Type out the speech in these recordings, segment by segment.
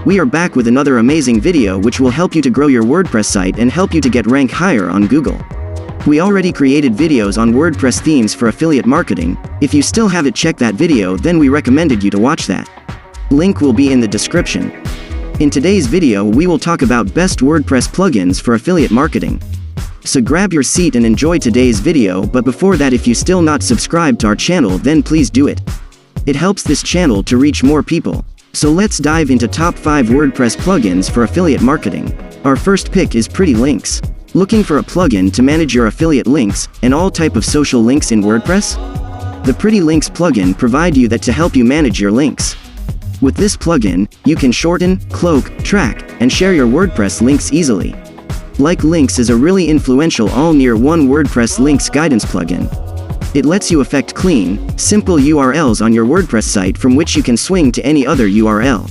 We are back with another amazing video which will help you to grow your WordPress site and help you to get rank higher on Google. We already created videos on WordPress themes for affiliate marketing. If you still haven't checked that video, then we recommended you to watch that. Link will be in the description. In today's video we will talk about best WordPress plugins for affiliate marketing. So grab your seat and enjoy today's video, but before that, if you still not subscribed to our channel, then please do it. It helps this channel to reach more people. So let's dive into top 5 WordPress plugins for affiliate marketing. Our first pick is Pretty Links. Looking for a plugin to manage your affiliate links and all type of social links in WordPress? The Pretty Links plugin provide you that to help you manage your links. With this plugin, you can shorten, cloak, track, and share your WordPress links easily. Like Links is a really influential all-in-one WordPress links guidance plugin. It lets you effect clean, simple URLs on your WordPress site from which you can swing to any other URL.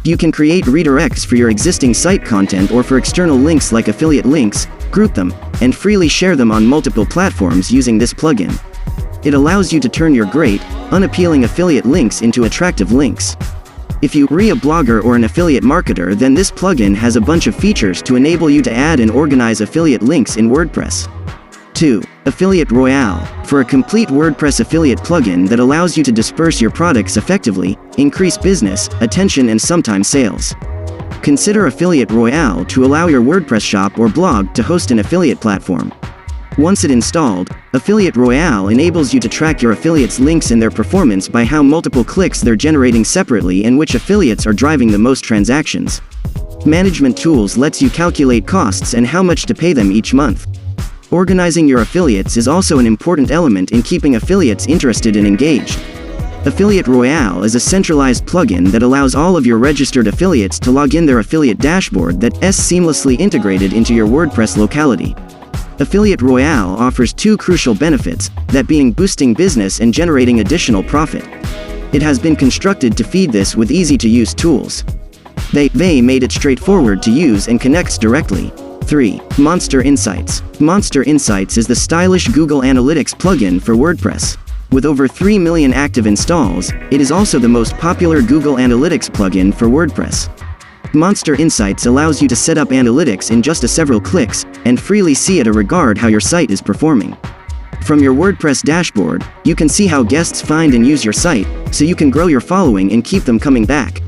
You can create redirects for your existing site content or for external links like affiliate links, group them, and freely share them on multiple platforms using this plugin. It allows you to turn your great, unappealing affiliate links into attractive links. If you are a blogger or an affiliate marketer, then this plugin has a bunch of features to enable you to add and organize affiliate links in WordPress. 2. Affiliate Royale. For a complete WordPress affiliate plugin that allows you to disperse your products effectively, increase business, attention, and sometimes sales. Consider Affiliate Royale to allow your WordPress shop or blog to host an affiliate platform. Once it installed, Affiliate Royale enables you to track your affiliates' links and their performance by how multiple clicks they're generating separately and which affiliates are driving the most transactions. Management Tools lets you calculate costs and how much to pay them each month. Organizing your affiliates is also an important element in keeping affiliates interested and engaged. Affiliate Royale is a centralized plugin that allows all of your registered affiliates to log in their affiliate dashboard that is seamlessly integrated into your WordPress locality. Affiliate Royale offers 2 crucial benefits, that being boosting business and generating additional profit. It has been constructed to feed this with easy-to-use tools. They made it straightforward to use and connects directly. 3. Monster Insights. Monster Insights is the stylish Google Analytics plugin for WordPress. With over 3 million active installs, it is also the most popular Google Analytics plugin for WordPress. Monster Insights allows you to set up analytics in just several clicks, and freely see at a regard how your site is performing. From your WordPress dashboard, you can see how guests find and use your site, so you can grow your following and keep them coming back.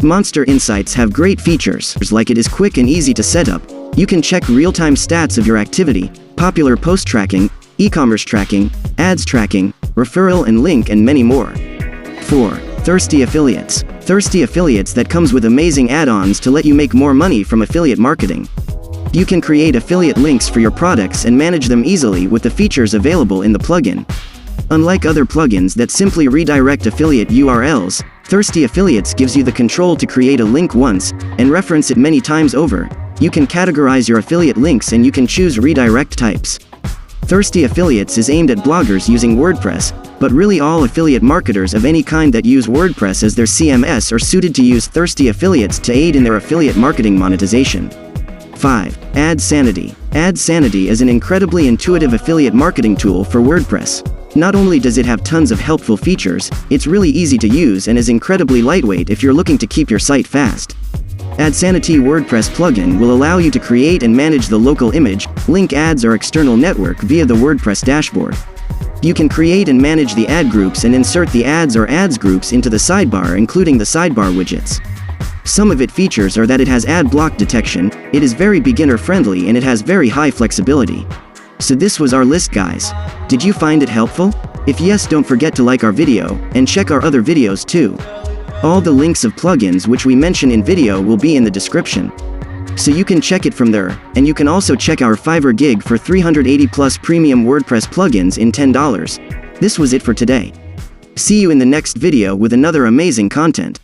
Monster Insights have great features, like it is quick and easy to set up. You can check real-time stats of your activity, popular post tracking, e-commerce tracking, ads tracking, referral and link, and many more. 4. Thirsty Affiliates. Thirsty Affiliates that comes with amazing add-ons to let you make more money from affiliate marketing. You can create affiliate links for your products and manage them easily with the features available in the plugin. Unlike other plugins that simply redirect affiliate URLs, Thirsty Affiliates gives you the control to create a link once and reference it many times over. You can categorize your affiliate links and you can choose redirect types. Thirsty Affiliates is aimed at bloggers using WordPress, but really all affiliate marketers of any kind that use WordPress as their CMS are suited to use Thirsty Affiliates to aid in their affiliate marketing monetization. 5. Adsense-friendly. Adsense-friendly is an incredibly intuitive affiliate marketing tool for WordPress. Not only does it have tons of helpful features, it's really easy to use and is incredibly lightweight if you're looking to keep your site fast. Adsense-friendly WordPress plugin will allow you to create and manage the local image, link ads or external network via the WordPress dashboard. You can create and manage the ad groups and insert the ads or ads groups into the sidebar, including the sidebar widgets. Some of its features are that it has ad block detection, it is very beginner friendly, and it has very high flexibility. So this was our list, guys. Did you find it helpful? If yes, don't forget to like our video, and check our other videos too. All the links of plugins which we mention in video will be in the description. So you can check it from there, and you can also check our Fiverr Gig for 380 plus premium WordPress plugins in $10. This was it for today. See you in the next video with another amazing content.